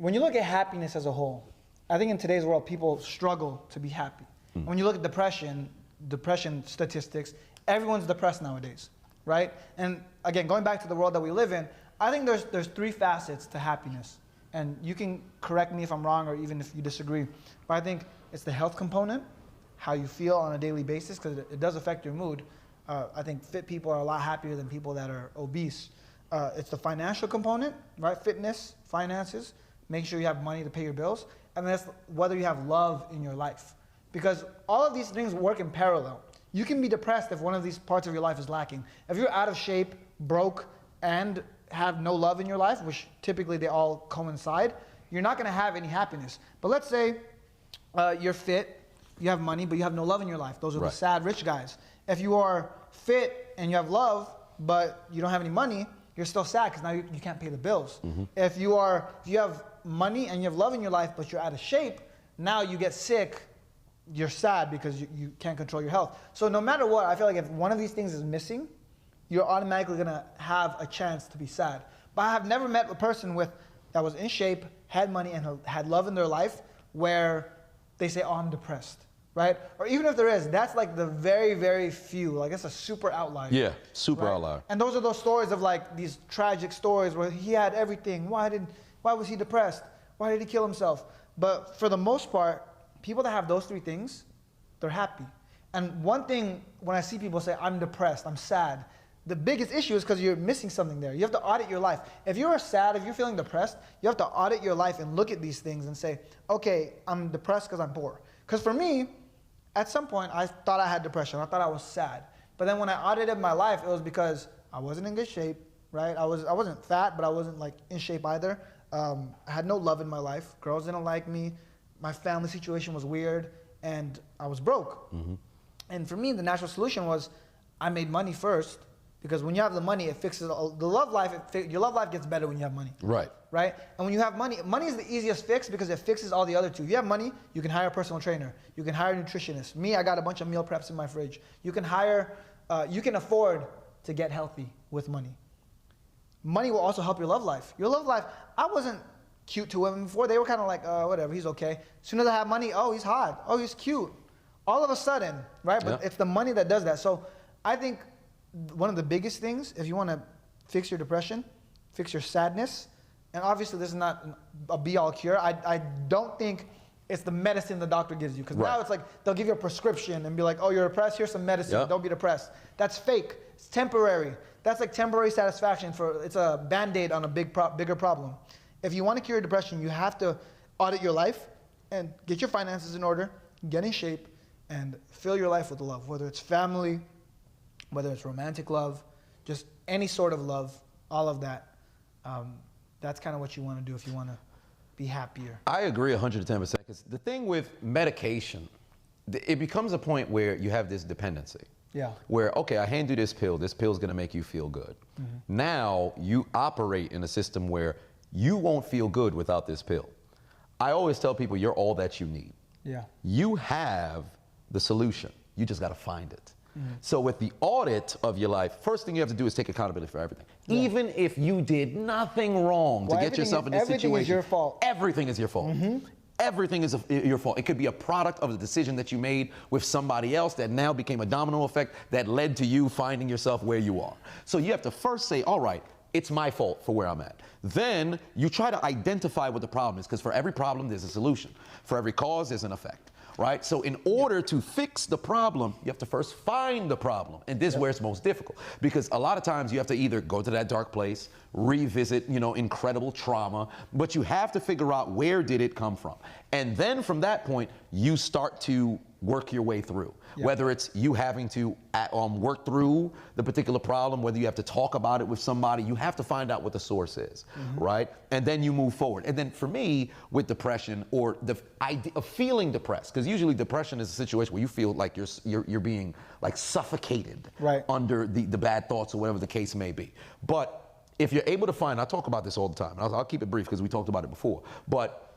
when you look at happiness as a whole, I think in today's world, people struggle to be happy. And when you look at depression statistics, everyone's depressed nowadays, right? And again, going back to the world that we live in, I think there's three facets to happiness. And you can correct me if I'm wrong or even if you disagree. But I think it's the health component, how you feel on a daily basis, because it does affect your mood. I think fit people are a lot happier than people that are obese. It's the financial component, right? Fitness, finances, make sure you have money to pay your bills. And that's whether you have love in your life. Because all of these things work in parallel. You can be depressed if one of these parts of your life is lacking. If you're out of shape, broke, and have no love in your life, which typically they all coincide, you're not gonna have any happiness. But let's say you're fit, you have money, but you have no love in your life. Those are the sad rich guys. If you are fit and you have love, but you don't have any money, you're still sad because now you can't pay the bills. If you have money and you have love in your life, but you're out of shape, now you get sick, you're sad because you can't control your health. So no matter what, I feel like if one of these things is missing, you're automatically gonna have a chance to be sad. But I have never met a person that was in shape, had money, and had love in their life where they say, oh, I'm depressed, right? Or even if there is, that's like the very, very few. Like it's a super outlier. Yeah, super outlier. And those are those stories of like these tragic stories where he had everything. Why was he depressed? Why did he kill himself? But for the most part, people that have those three things, they're happy. And one thing, when I see people say, I'm depressed, I'm sad, the biggest issue is because you're missing something there. You have to audit your life. If you're sad, if you're feeling depressed, you have to audit your life and look at these things and say, okay, I'm depressed because I'm poor. Because for me, at some point, I thought I had depression. I thought I was sad. But then when I audited my life, it was because I wasn't in good shape, right? I wasn't fat, but I wasn't like in shape either. I had no love in my life. Girls didn't like me. My family situation was weird, and I was broke. And for me, the natural solution was I made money first, because when you have the money, it fixes the love life. Your love life gets better when you have money. Right. And when you have money, money is the easiest fix because it fixes all the other two. If you have money, you can hire a personal trainer. You can hire a nutritionist. Me, I got a bunch of meal preps in my fridge. You can you can afford to get healthy with money. Money will also help your love life. Your love life, I wasn't cute to women before. They were kind of like, whatever, he's okay. As soon as I have money, oh, he's hot. Oh, he's cute. All of a sudden, right? But it's the money that does that. So I think one of the biggest things, if you want to fix your depression, fix your sadness, and obviously this is not a be-all cure. I don't think it's the medicine the doctor gives you, because now it's like they'll give you a prescription and be like, oh, you're depressed, here's some medicine, don't be depressed. That's fake, it's temporary. That's like temporary satisfaction it's a Band-Aid on a bigger problem. If you want to cure depression, you have to audit your life and get your finances in order, get in shape, and fill your life with love, whether it's family, whether it's romantic love, just any sort of love, all of that. That's kind of what you want to do if you want to be happier. I agree 110%, because the thing with medication, it becomes a point where you have this dependency. Where, okay, I hand you this pill's gonna make you feel good. Now you operate in a system where you won't feel good without this pill. I always tell people you're all that you need. You have the solution, you just gotta find it. So with the audit of your life, first thing you have to do is take accountability for everything. Even if you did nothing wrong to get yourself in this situation. Everything is your fault. Everything is your fault. Everything is your fault. It could be a product of the decision that you made with somebody else that now became a domino effect that led to you finding yourself where you are. So you have to first say, all right, it's my fault for where I'm at. Then you try to identify what the problem is, because for every problem, there's a solution. For every cause, there's an effect. Right? So in order to fix the problem, you have to first find the problem. And this is where it's most difficult, because a lot of times you have to either go to that dark place, revisit, incredible trauma, but you have to figure out where did it come from. And then from that point, you start to work your way through. Whether it's you having to work through the particular problem, whether you have to talk about it with somebody, you have to find out what the source is, right? And then you move forward. And then for me, with depression, or the idea of feeling depressed, because usually depression is a situation where you feel like you're being like suffocated under the bad thoughts or whatever the case may be. But if you're able to find, I talk about this all the time, and I'll keep it brief because we talked about it before, but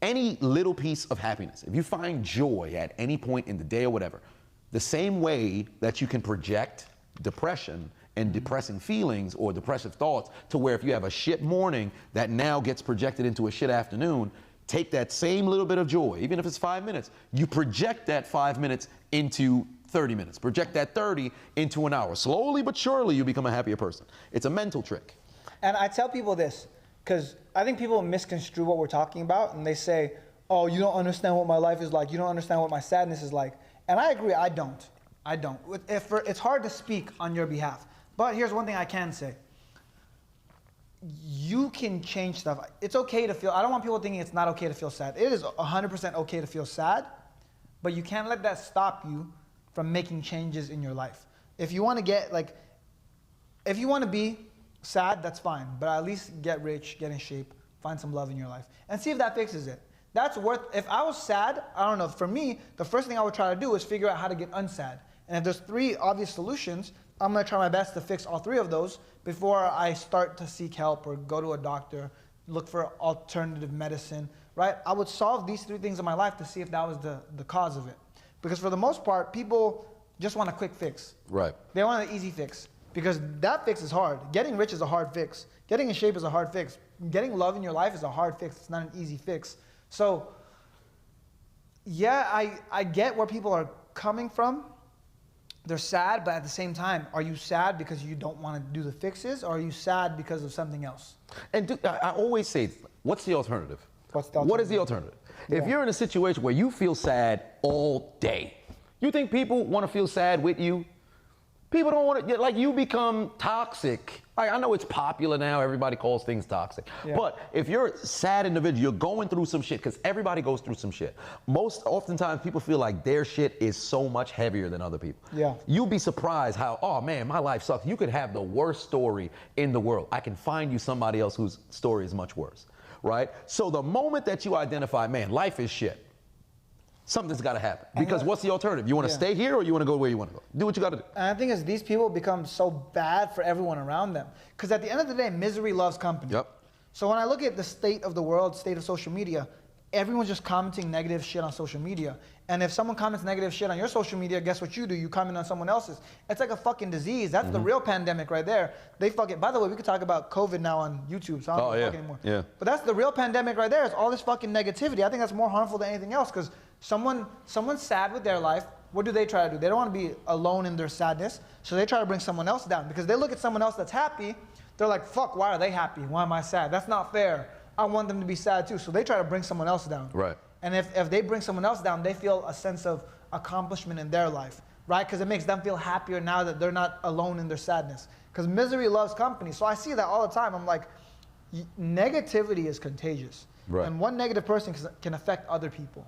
any little piece of happiness, if you find joy at any point in the day or whatever, the same way that you can project depression and depressing feelings or depressive thoughts to where if you have a shit morning that now gets projected into a shit afternoon, take that same little bit of joy, even if it's 5 minutes, you project that 5 minutes into 30 minutes. Project that 30 into an hour. Slowly but surely you become a happier person. It's a mental trick. And I tell people this, because I think people misconstrue what we're talking about, and they say, oh, you don't understand what my life is like. You don't understand what my sadness is like. And I agree, I don't. It's hard to speak on your behalf. But here's one thing I can say. You can change stuff. It's okay to feel, I don't want people thinking it's not okay to feel sad. It is 100% okay to feel sad, but you can't let that stop you from making changes in your life. If you want to get, like, if you want to be sad, that's fine, but at least get rich, get in shape, find some love in your life, and see if that fixes it. That's worth, if I was sad, I don't know, for me, the first thing I would try to do is figure out how to get unsad. And if there's 3 obvious solutions, I'm gonna try my best to fix all 3 of those before I start to seek help or go to a doctor, look for alternative medicine, right? I would solve these 3 things in my life to see if that was the cause of it. Because for the most part, people just want a quick fix. Right. They want an easy fix because that fix is hard. Getting rich is a hard fix. Getting in shape is a hard fix. Getting love in your life is a hard fix. It's not an easy fix. So, yeah, I get where people are coming from. They're sad, but at the same time, are you sad because you don't want to do the fixes, or are you sad because of something else? And I always say, what's the alternative? What's the alternative? What is the alternative? Yeah. If you're in a situation where you feel sad all day, you think people want to feel sad with you? People don't want to, like, you become toxic. Like, I know it's popular now, everybody calls things toxic. Yeah. But if you're a sad individual, you're going through some shit, because everybody goes through some shit. Oftentimes people feel like their shit is so much heavier than other people. Yeah. You'll be surprised how, oh man, my life sucks. You could have the worst story in the world. I can find you somebody else whose story is much worse, right? So the moment that you identify, man, life is shit, something's got to happen. Because what's the alternative? You want to stay here, or you want to go where you want to go? Do what you got to do. And I think these people become so bad for everyone around them. Because at the end of the day, misery loves company. Yep. So when I look at the state of the world, state of social media, everyone's just commenting negative shit on social media. And if someone comments negative shit on your social media, guess what you do? You comment on someone else's. It's like a fucking disease. That's the real pandemic right there. They fucking, by the way, we could talk about COVID now on YouTube, so I don't talk anymore. Yeah. But that's the real pandemic right there. It's all this fucking negativity. I think that's more harmful than anything else, because someone's sad with their life. What do they try to do? They don't want to be alone in their sadness, so they try to bring someone else down, because they look at someone else that's happy. They're like, fuck, why are they happy? Why am I sad? That's not fair. I want them to be sad too. So they try to bring someone else down. Right. And if they bring someone else down, they feel a sense of accomplishment in their life, right? Because it makes them feel happier now that they're not alone in their sadness. Because misery loves company. So I see that all the time. I'm like, negativity is contagious. Right. And one negative person can affect other people.